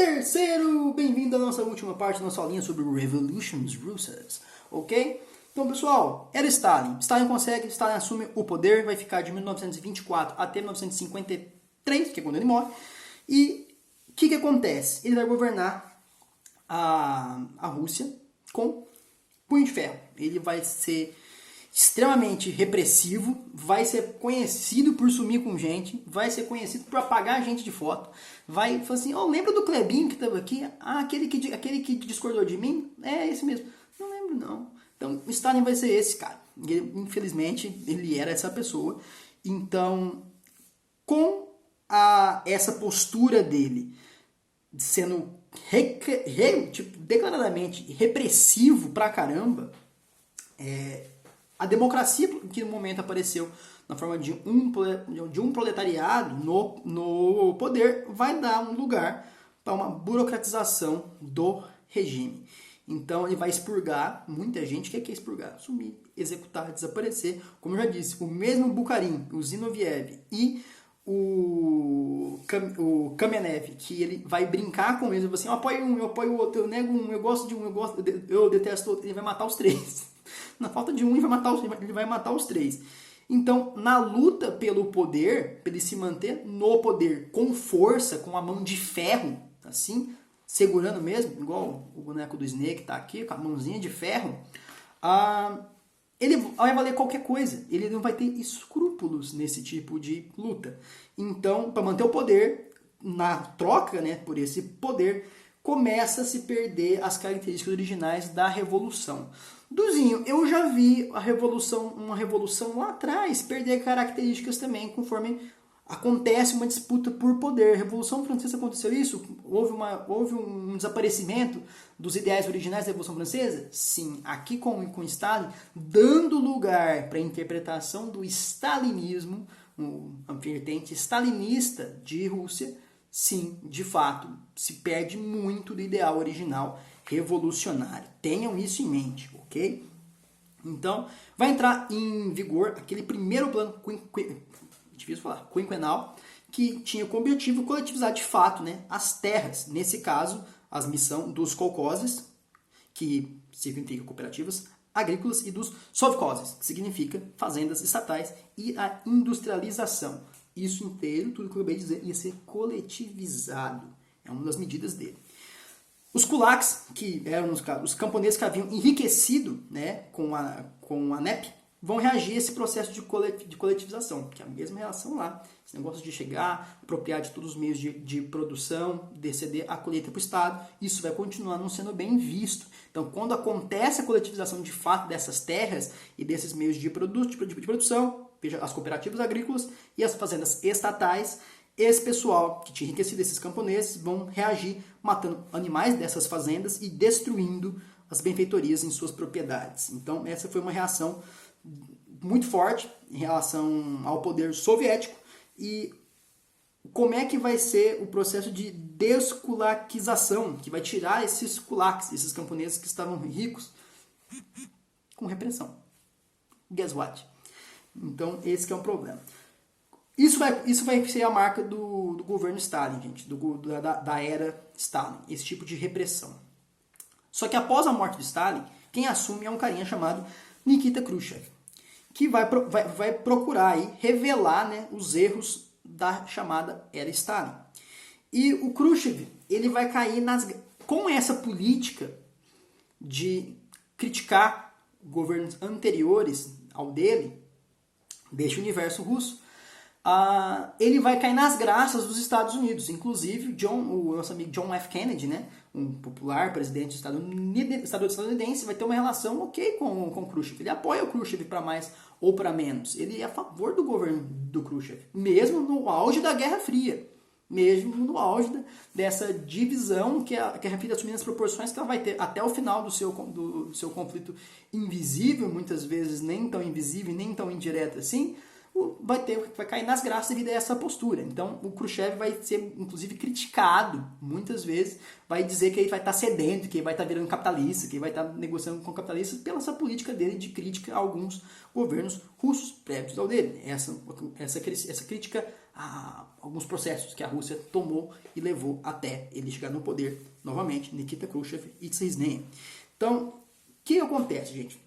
Terceiro, bem-vindo à nossa última parte da nossa aulinha sobre Revolutions Russas, ok? Então, pessoal, era Stalin. Stalin assume o poder, vai ficar de 1924 até 1953, que é quando ele morre. E o que acontece? Ele vai governar a Rússia com punho de ferro. Ele vai ser extremamente repressivo, vai ser conhecido por sumir com gente, vai ser conhecido por apagar gente de foto, vai falar assim, lembra do Clebinho que estava aqui? Ah, aquele que discordou de mim? É esse mesmo. Não lembro, não. Então, o Stalin vai ser esse cara. Infelizmente, ele era essa pessoa. Então, com essa postura dele sendo declaradamente repressivo pra caramba, a democracia que no momento apareceu na forma de um proletariado no poder vai dar um lugar para uma burocratização do regime. Então ele vai expurgar muita gente. O que é expurgar? Sumir, executar, desaparecer. Como eu já disse, o mesmo Bukharin, o Zinoviev e o Kamenev, que ele vai brincar com eles, assim, eu apoio um, eu apoio o outro, eu nego um, eu gosto de um, eu detesto outro, ele vai matar os três. Na falta de um, ele vai matar os três. Então, na luta pelo poder, para ele se manter no poder com força, com a mão de ferro, assim, segurando mesmo, igual o boneco do Snake tá aqui, com a mãozinha de ferro, ele vai valer qualquer coisa. Ele não vai ter escrúpulos nesse tipo de luta. Então, para manter o poder, na troca, né, por esse poder, começa a se perder as características originais da revolução. Duzinho, eu já vi uma revolução lá atrás perder características também, conforme acontece uma disputa por poder. A Revolução Francesa aconteceu isso? Houve um desaparecimento dos ideais originais da Revolução Francesa? Sim. Aqui com Stalin, dando lugar para a interpretação do stalinismo, a vertente stalinista de Rússia, sim, de fato, se perde muito do ideal original revolucionário. Tenham isso em mente, ok? Então, vai entrar em vigor aquele primeiro plano quinquenal, que tinha como objetivo coletivizar de fato, né, as terras. Nesse caso, a missão dos kolkhozes, que significa cooperativas agrícolas, e dos sovkhozes, que significa fazendas estatais, e a industrialização. Isso inteiro, tudo que eu acabei de dizer, ia ser coletivizado. É uma das medidas dele. Os kulaks, que eram os camponeses que haviam enriquecido, né, com a NEP, vão reagir a esse processo de coletivização, que é a mesma reação lá. Esse negócio de chegar, apropriar de todos os meios de produção, ceder a colheita para o Estado, isso vai continuar não sendo bem visto. Então, quando acontece a coletivização de fato dessas terras e desses meios de produção, veja, as cooperativas agrícolas e as fazendas estatais, esse pessoal que tinha enriquecido, esses camponeses, vão reagir matando animais dessas fazendas e destruindo as benfeitorias em suas propriedades. Então, essa foi uma reação muito forte em relação ao poder soviético. E como é que vai ser o processo de desculaquização, que vai tirar esses kulaks, esses camponeses que estavam ricos, com repressão. Guess what? Então, esse que é um problema. Isso vai ser a marca do governo Stalin, gente, da era Stalin, esse tipo de repressão. Só que após a morte de Stalin, quem assume é um carinha chamado Nikita Khrushchev, que vai procurar aí revelar, né, os erros da chamada era Stalin. E o Khrushchev, ele vai cair com essa política de criticar governos anteriores ao dele, deste universo russo, ele vai cair nas graças dos Estados Unidos. Inclusive, o nosso amigo John F. Kennedy, né, um popular presidente estadunidense, vai ter uma relação ok com o Khrushchev. Ele apoia o Khrushchev para mais ou para menos. Ele é a favor do governo do Khrushchev, mesmo no auge da Guerra Fria. Mesmo no auge dessa divisão que a Guerra Fria assumindo as proporções que ela vai ter até o final do seu invisível, muitas vezes nem tão invisível e nem tão indireto assim, vai cair nas graças devido a essa postura. Então, o Khrushchev vai ser, inclusive, criticado muitas vezes, vai dizer que ele vai estar cedendo, que ele vai estar virando capitalista, que ele vai estar negociando com capitalistas pela essa política dele de crítica a alguns governos russos prévios ao dele. Essa crítica alguns processos que a Rússia tomou e levou até ele chegar no poder novamente, Nikita Khrushchev, it's his name. Então, o que acontece, gente?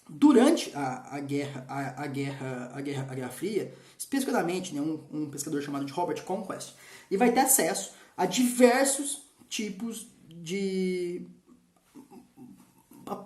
Durante a Guerra Fria, especificamente, né, um pesquisador chamado de Robert Conquest, ele vai ter acesso a diversos tipos de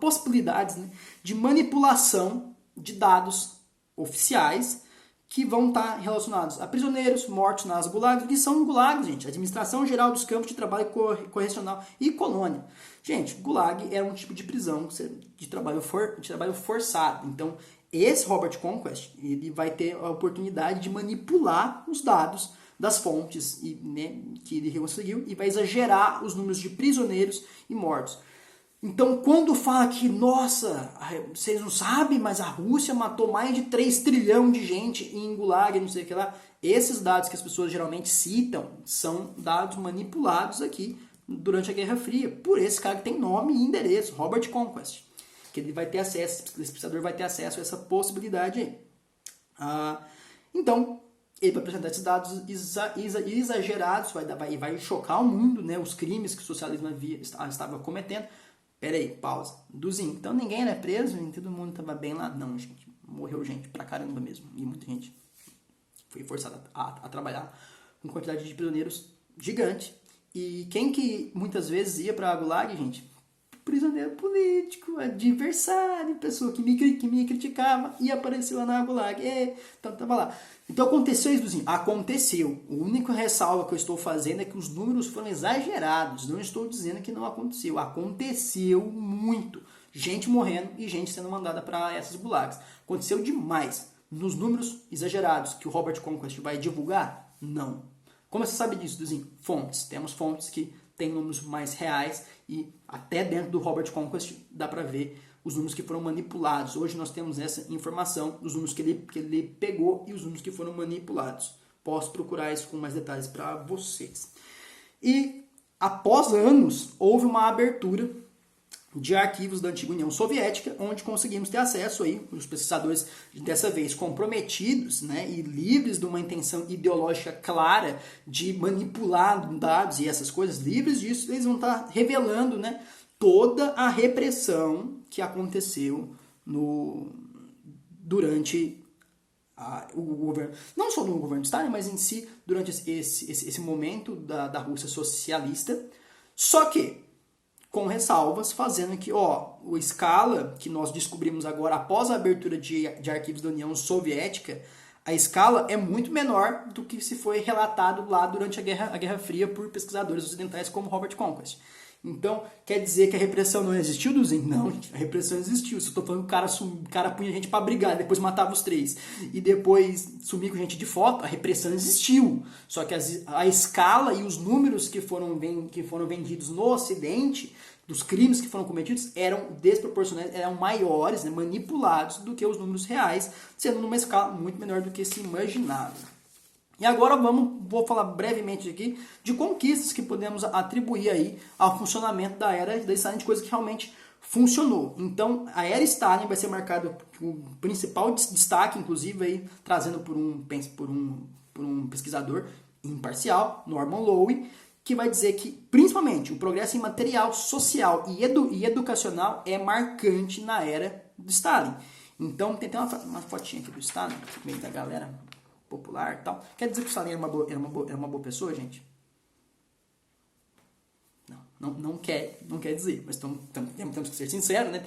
possibilidades, né, de manipulação de dados oficiais que vão estar relacionados a prisioneiros mortos nas gulags. Que são gulags, gente? Administração Geral dos Campos de Trabalho Correcional e Colônia. Gente, gulag era um tipo de prisão de trabalho forçado. Então, esse Robert Conquest, ele vai ter a oportunidade de manipular os dados das fontes né, que ele conseguiu e vai exagerar os números de prisioneiros e mortos. Então, quando fala que, nossa, vocês não sabem, mas a Rússia matou mais de 3 trilhões de gente em Gulag, não sei o que lá, esses dados que as pessoas geralmente citam são dados manipulados aqui durante a Guerra Fria, por esse cara que tem nome e endereço, Robert Conquest, que ele vai ter acesso, esse pesquisador vai ter acesso a essa possibilidade aí. Então, ele vai apresentar esses dados exagerados, vai chocar o mundo, né, os crimes que o socialismo estava cometendo. Pera aí, pausa. Duzinho. Então ninguém era preso e todo mundo estava bem lá. Não, gente. Morreu gente pra caramba mesmo. E muita gente foi forçada a trabalhar com quantidade de prisioneiros gigante. E quem que muitas vezes ia pra Gulag, gente? Prisioneiro político, adversário, pessoa que me criticava e apareceu lá na Gulag. Então tava lá. Então aconteceu isso, Duzinho? Aconteceu. A única ressalva que eu estou fazendo é que os números foram exagerados. Não estou dizendo que não aconteceu. Aconteceu muito. Gente morrendo e gente sendo mandada para essas gulags. Aconteceu demais. Nos números exagerados que o Robert Conquest vai divulgar? Não. Como você sabe disso, Duzinho? Fontes. Temos fontes que têm números mais reais e até dentro do Robert Conquest dá para ver os números que foram manipulados. Hoje nós temos essa informação dos números que ele pegou e os números que foram manipulados. Posso procurar isso com mais detalhes para vocês. E após anos, houve uma abertura de arquivos da antiga União Soviética, onde conseguimos ter acesso aí, os pesquisadores dessa vez comprometidos, né, e livres de uma intenção ideológica clara de manipular dados e essas coisas, livres disso, eles vão estar revelando, né, toda a repressão que aconteceu durante o governo, não só no governo de Stalin, mas em si, durante esse momento da Rússia socialista, só que com ressalvas, fazendo que o escala que nós descobrimos agora após a abertura de arquivos da União Soviética, a escala é muito menor do que se foi relatado lá durante a Guerra Fria por pesquisadores ocidentais como Robert Conquest. Então, quer dizer que a repressão não existiu, Duzinho? Não, a repressão existiu. Se eu estou falando que o cara punha gente para brigar, depois matava os 3, e depois sumia com gente de foto, a repressão existiu. Só que a escala e os números que foram vendidos no Ocidente, dos crimes que foram cometidos, eram desproporcionais, eram maiores, né, manipulados do que os números reais, sendo numa escala muito menor do que se imaginava. E agora vou falar brevemente aqui de conquistas que podemos atribuir aí ao funcionamento da era da Stalin, de coisa que realmente funcionou. Então, a era Stalin vai ser marcada por um principal destaque, inclusive aí, trazendo por um pesquisador imparcial, Norman Lowy, que vai dizer que, principalmente, o progresso em material social e educacional é marcante na era do Stalin. Então, tem uma fotinha aqui do Stalin, que vem da galera popular e tal. Quer dizer que o Stalin era uma boa pessoa, gente? Não quer dizer, mas temos que ser sinceros, né?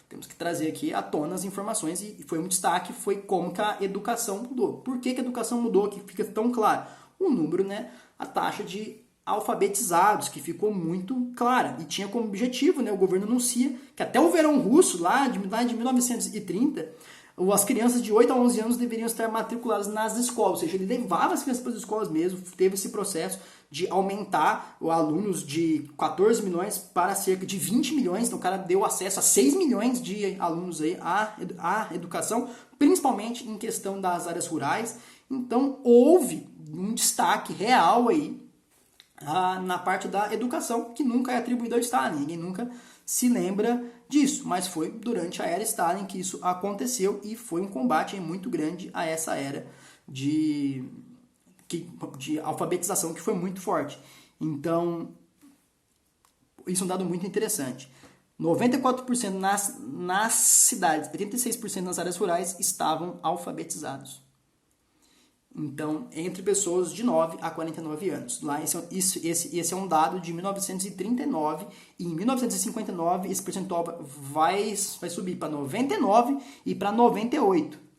Temos que trazer aqui à tona as informações, e foi um destaque, foi como que a educação mudou. Por que a educação mudou? Que fica tão claro. O número, né? A taxa de alfabetizados, que ficou muito clara, e tinha como objetivo, né? O governo anuncia que até o verão russo, lá de 1930, as crianças de 8 a 11 anos deveriam estar matriculadas nas escolas, ou seja, ele levava as crianças para as escolas mesmo, teve esse processo de aumentar os alunos de 14 milhões para cerca de 20 milhões, então o cara deu acesso a 6 milhões de alunos aí à educação, principalmente em questão das áreas rurais. Então houve um destaque real aí na parte da educação, que nunca é atribuído ao Stalin, ninguém nunca se lembra disso, mas foi durante a era Stalin que isso aconteceu, e foi um combate muito grande a essa era de alfabetização que foi muito forte. Então, isso é um dado muito interessante. 94% nas cidades, 86% nas áreas rurais estavam alfabetizados. Então, entre pessoas de 9 a 49 anos. Lá, esse é um dado de 1939, e em 1959 esse percentual vai subir para 99 e para 98.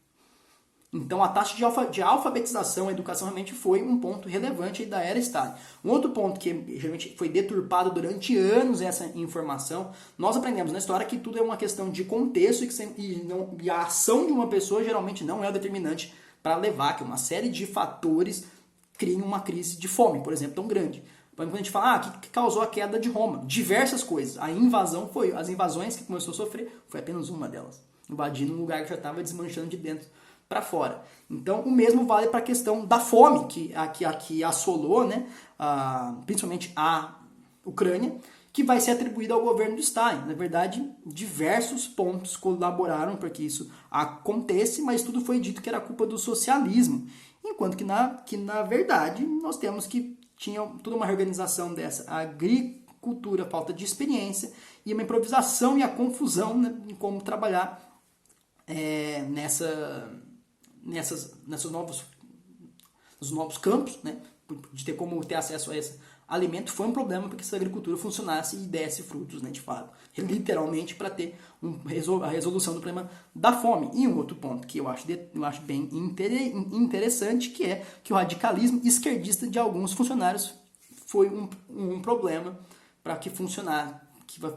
Então, a taxa de alfabetização, a educação realmente foi um ponto relevante da era Stalin. Um outro ponto que realmente foi deturpado durante anos essa informação, nós aprendemos na história que tudo é uma questão de contexto e a ação de uma pessoa geralmente não é o determinante para levar que uma série de fatores criem uma crise de fome, por exemplo, tão grande. Quando a gente fala, o que causou a queda de Roma? Diversas coisas. A invasão as invasões que começou a sofrer, foi apenas uma delas. Invadindo um lugar que já estava desmanchando de dentro para fora. Então, o mesmo vale para a questão da fome, que assolou, né, principalmente a Ucrânia, que vai ser atribuída ao governo de Stalin. Na verdade, diversos pontos colaboraram para que isso acontecesse, mas tudo foi dito que era culpa do socialismo. Enquanto que na verdade, nós temos que tinha toda uma reorganização dessa agricultura, falta de experiência, e uma improvisação e a confusão, né, em como trabalhar nesses novos campos, né, de ter como ter acesso a esse alimento, foi um problema para que essa agricultura funcionasse e desse frutos, né, de fato, literalmente para ter a resolução do problema da fome. E um outro ponto que eu acho bem interessante, que é que o radicalismo esquerdista de alguns funcionários foi um problema para que funcionasse,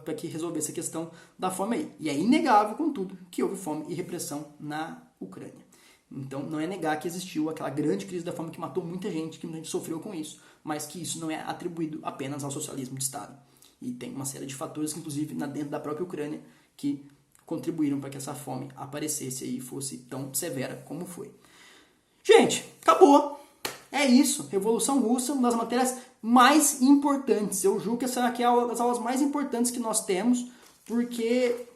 para que resolvesse a questão da fome aí. E é inegável, contudo, que houve fome e repressão na Ucrânia. Então, não é negar que existiu aquela grande crise da fome que matou muita gente, que muita gente sofreu com isso, mas que isso não é atribuído apenas ao socialismo de Estado. E tem uma série de fatores, inclusive dentro da própria Ucrânia, que contribuíram para que essa fome aparecesse e fosse tão severa como foi. Gente, acabou! É isso. Revolução Russa, uma das matérias mais importantes. Eu julgo que essa aqui é uma das aulas mais importantes que nós temos, porque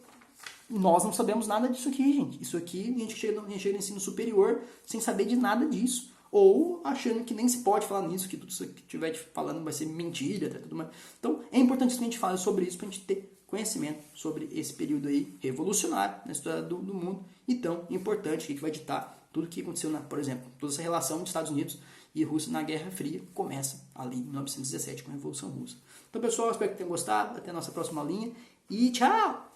nós não sabemos nada disso aqui, gente. Isso aqui, a gente chega no ensino superior sem saber de nada disso. Ou achando que nem se pode falar nisso, que tudo isso que estiver falando vai ser mentira, tudo mais. Então, é importante que a gente fale sobre isso para a gente ter conhecimento sobre esse período aí revolucionário na história do mundo e tão importante, que vai ditar tudo o que aconteceu, por exemplo, toda essa relação dos Estados Unidos e Rússia na Guerra Fria começa ali em 1917 com a Revolução Russa. Então, pessoal, espero que tenham gostado. Até a nossa próxima aulinha e tchau!